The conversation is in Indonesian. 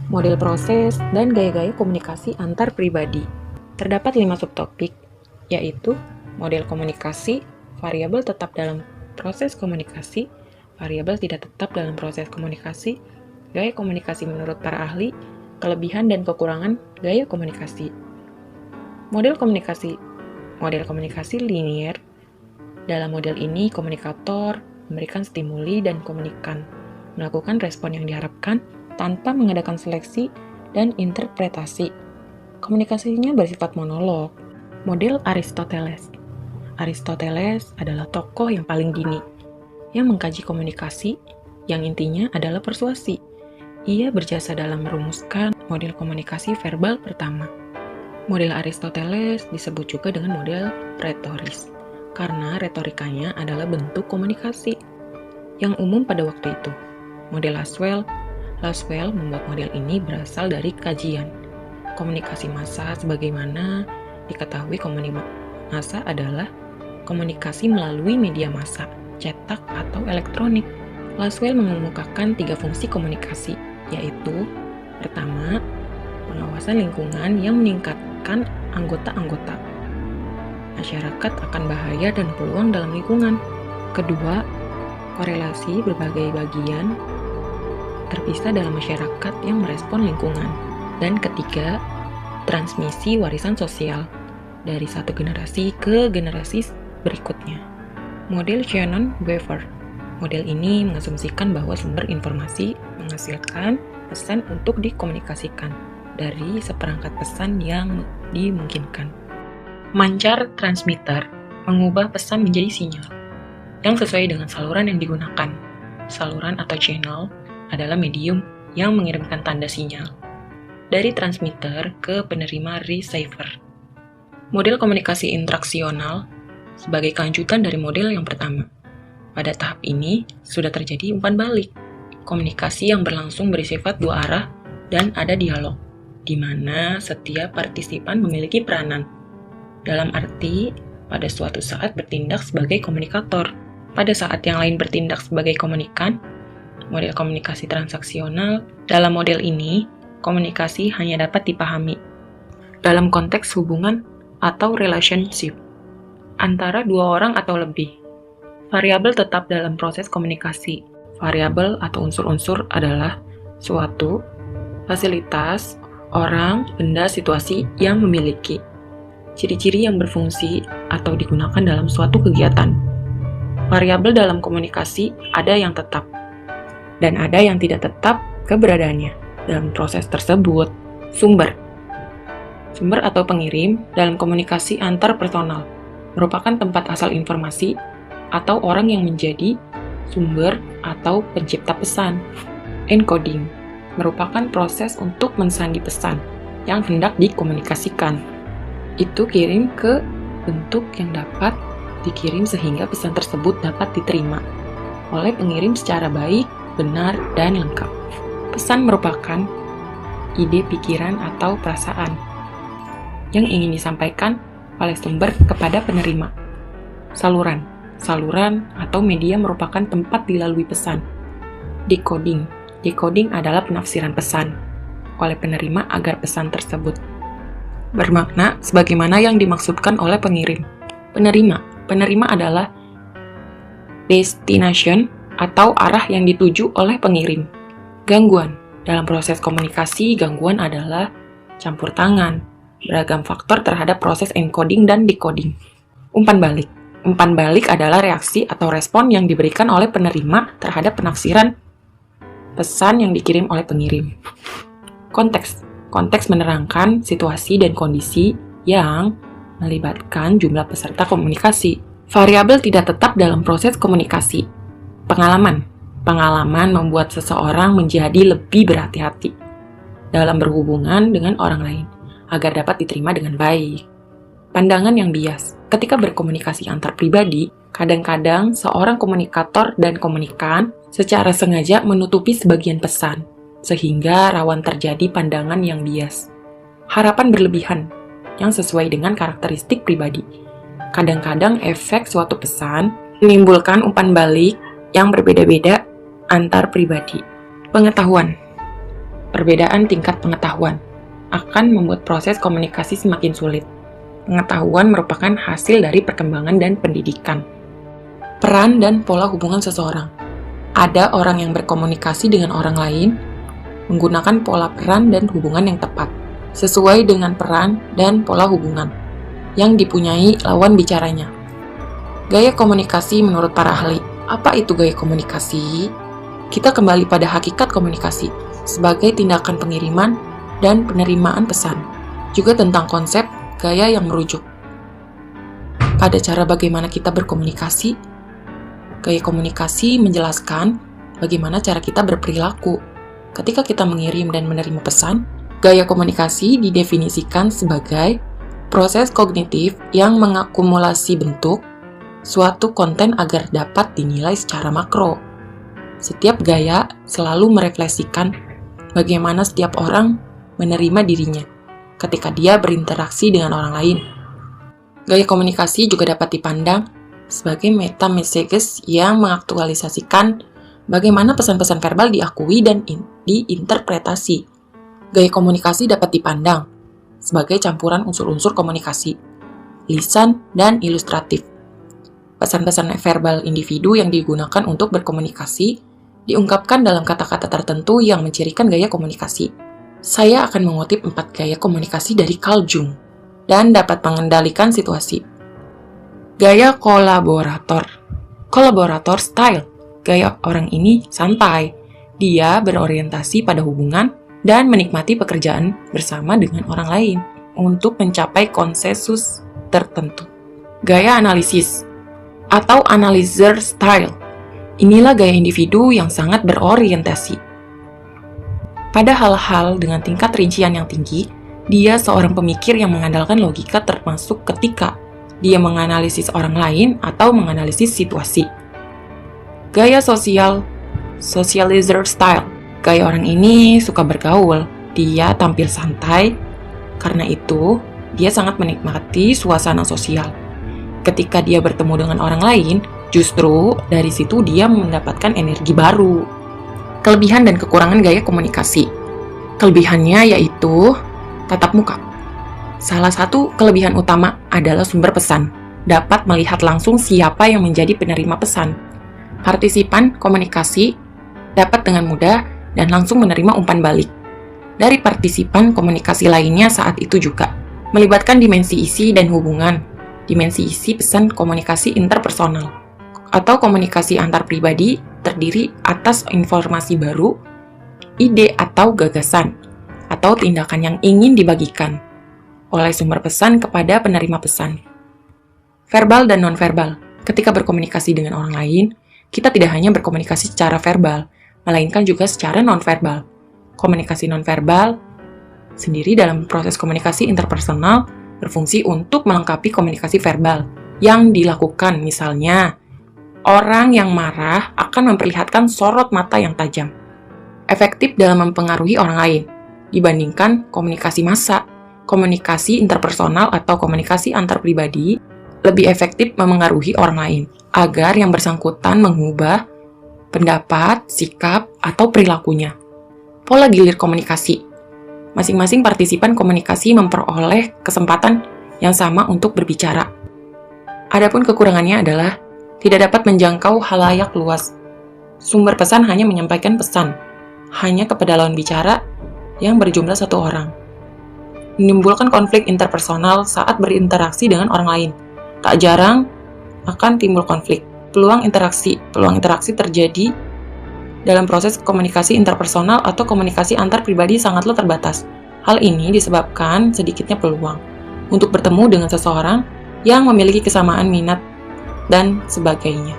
model proses, dan gaya-gaya komunikasi antar pribadi. Terdapat 5 subtopik, yaitu model komunikasi, variabel tetap dalam proses komunikasi, variabel tidak tetap dalam proses komunikasi, gaya komunikasi menurut para ahli, kelebihan dan kekurangan gaya komunikasi. Model komunikasi linier. Dalam model ini, komunikator memberikan stimuli dan komunikan melakukan respon yang diharapkan tanpa mengadakan seleksi dan interpretasi. Komunikasinya bersifat monolog. Model Aristoteles. Aristoteles adalah tokoh yang paling dini, yang mengkaji komunikasi, yang intinya adalah persuasi. Ia berjasa dalam merumuskan model komunikasi verbal pertama. Model Aristoteles disebut juga dengan model retoris, karena retorikanya adalah bentuk komunikasi yang umum pada waktu itu. Model Laswell membuat model ini berasal dari kajian komunikasi massa. Sebagaimana diketahui, komunikasi massa adalah komunikasi melalui media massa, cetak atau elektronik. Laswell mengemukakan 3 fungsi komunikasi, yaitu pertama, pengawasan lingkungan yang meningkatkan anggota-anggota masyarakat akan bahaya dan peluang dalam lingkungan. Kedua, korelasi berbagai bagian terpisah dalam masyarakat yang merespon lingkungan. Dan ketiga, transmisi warisan sosial dari satu generasi ke generasi berikutnya. Model Shannon-Weaver. Model ini mengasumsikan bahwa sumber informasi menghasilkan pesan untuk dikomunikasikan dari seperangkat pesan yang dimungkinkan. Mancar transmitter mengubah pesan menjadi sinyal yang sesuai dengan saluran yang digunakan. Saluran atau channel adalah medium yang mengirimkan tanda sinyal dari transmitter ke penerima receiver. Model komunikasi interaksional sebagai kelanjutan dari model yang pertama. Pada tahap ini, sudah terjadi umpan balik. Komunikasi yang berlangsung bersifat dua arah dan ada dialog, di mana setiap partisipan memiliki peranan. Dalam arti, pada suatu saat bertindak sebagai komunikator, pada saat yang lain bertindak sebagai komunikan. Model komunikasi transaksional. Dalam model ini, komunikasi hanya dapat dipahami dalam konteks hubungan atau relationship antara dua orang atau lebih. Variabel tetap dalam proses komunikasi. Variabel atau unsur-unsur adalah suatu, fasilitas, orang, benda, situasi yang memiliki ciri-ciri yang berfungsi atau digunakan dalam suatu kegiatan. Variabel dalam komunikasi ada yang tetap dan ada yang tidak tetap keberadaannya dalam proses tersebut. Sumber atau pengirim dalam komunikasi antar personal merupakan tempat asal informasi atau orang yang menjadi sumber atau pencipta pesan. Encoding merupakan proses untuk mensandi pesan yang hendak dikomunikasikan. Itu kirim ke bentuk yang dapat dikirim sehingga pesan tersebut dapat diterima oleh pengirim secara baik, benar, dan lengkap. Pesan merupakan ide, pikiran, atau perasaan yang ingin disampaikan oleh sumber kepada penerima. Saluran atau media merupakan tempat dilalui pesan. Decoding adalah penafsiran pesan oleh penerima agar pesan tersebut bermakna sebagaimana yang dimaksudkan oleh pengirim. Penerima adalah destination atau arah yang dituju oleh pengirim. Gangguan. Dalam proses komunikasi, gangguan adalah campur tangan beragam faktor terhadap proses encoding dan decoding. Umpan balik adalah reaksi atau respon yang diberikan oleh penerima terhadap penafsiran pesan yang dikirim oleh pengirim. Konteks menerangkan situasi dan kondisi yang melibatkan jumlah peserta komunikasi. Variabel tidak tetap dalam proses komunikasi. Pengalaman membuat seseorang menjadi lebih berhati-hati dalam berhubungan dengan orang lain agar dapat diterima dengan baik. Pandangan yang bias. Ketika berkomunikasi antar pribadi, kadang-kadang seorang komunikator dan komunikan secara sengaja menutupi sebagian pesan, sehingga rawan terjadi pandangan yang bias. Harapan berlebihan yang sesuai dengan karakteristik pribadi. Kadang-kadang efek suatu pesan menimbulkan umpan balik yang berbeda-beda antar pribadi. Pengetahuan. Perbedaan tingkat pengetahuan akan membuat proses komunikasi semakin sulit. Pengetahuan merupakan hasil dari perkembangan dan pendidikan. Peran dan pola hubungan seseorang. Ada orang yang berkomunikasi dengan orang lain menggunakan pola peran dan hubungan yang tepat, sesuai dengan peran dan pola hubungan yang dipunyai lawan bicaranya. Gaya komunikasi menurut para ahli. Apa itu gaya komunikasi? Kita kembali pada hakikat komunikasi sebagai tindakan pengiriman dan penerimaan pesan, juga tentang konsep gaya yang merujuk pada cara bagaimana kita berkomunikasi. Gaya komunikasi menjelaskan bagaimana cara kita berperilaku ketika kita mengirim dan menerima pesan. Gaya komunikasi didefinisikan sebagai proses kognitif yang mengakumulasi bentuk suatu konten agar dapat dinilai secara makro. Setiap gaya selalu merefleksikan bagaimana setiap orang menerima dirinya ketika dia berinteraksi dengan orang lain. Gaya komunikasi juga dapat dipandang sebagai meta messages yang mengaktualisasikan bagaimana pesan-pesan verbal diakui dan diinterpretasi. Gaya komunikasi dapat dipandang sebagai campuran unsur-unsur komunikasi, lisan, dan ilustratif. Pesan-pesan verbal individu yang digunakan untuk berkomunikasi diungkapkan dalam kata-kata tertentu yang mencirikan gaya komunikasi. Saya akan mengutip 4 gaya komunikasi dari Carl Jung dan dapat mengendalikan situasi. Gaya kolaborator. Kolaborator style. Gaya orang ini santai. Dia berorientasi pada hubungan dan menikmati pekerjaan bersama dengan orang lain untuk mencapai konsensus tertentu. Gaya analisis atau analyzer style. Inilah gaya individu yang sangat berorientasi pada hal-hal dengan tingkat rincian yang tinggi. Dia seorang pemikir yang mengandalkan logika termasuk ketika dia menganalisis orang lain atau menganalisis situasi. Gaya socializer style. Gaya orang ini suka bergaul. Dia tampil santai. Karena itu, dia sangat menikmati suasana sosial. Ketika dia bertemu dengan orang lain, justru dari situ dia mendapatkan energi baru. Kelebihan dan kekurangan gaya komunikasi. Kelebihannya yaitu tatap muka. Salah satu kelebihan utama adalah sumber pesan. Dapat melihat langsung siapa yang menjadi penerima pesan. Partisipan komunikasi dapat dengan mudah dan langsung menerima umpan balik dari partisipan komunikasi lainnya saat itu juga. Melibatkan dimensi isi dan hubungan. Dimensi isi pesan komunikasi interpersonal atau komunikasi antar pribadi terdiri atas informasi baru, ide atau gagasan, atau tindakan yang ingin dibagikan oleh sumber pesan kepada penerima pesan. Verbal dan nonverbal. Ketika berkomunikasi dengan orang lain, kita tidak hanya berkomunikasi secara verbal, melainkan juga secara nonverbal. Komunikasi nonverbal sendiri dalam proses komunikasi interpersonal berfungsi untuk melengkapi komunikasi verbal yang dilakukan. Misalnya, orang yang marah akan memperlihatkan sorot mata yang tajam. Efektif dalam mempengaruhi orang lain dibandingkan komunikasi massa. Komunikasi interpersonal atau komunikasi antar pribadi lebih efektif memengaruhi orang lain agar yang bersangkutan mengubah pendapat, sikap, atau perilakunya. Pola gilir komunikasi. Masing-masing partisipan komunikasi memperoleh kesempatan yang sama untuk berbicara. Adapun kekurangannya adalah tidak dapat menjangkau halayak luas. Sumber pesan hanya menyampaikan pesan, hanya kepada lawan bicara yang berjumlah 1 orang. Menimbulkan konflik interpersonal saat berinteraksi dengan orang lain. Tak jarang akan timbul konflik. Peluang interaksi terjadi dalam proses komunikasi interpersonal atau komunikasi antar pribadi sangatlah terbatas. Hal ini disebabkan sedikitnya peluang untuk bertemu dengan seseorang yang memiliki kesamaan minat dan sebagainya.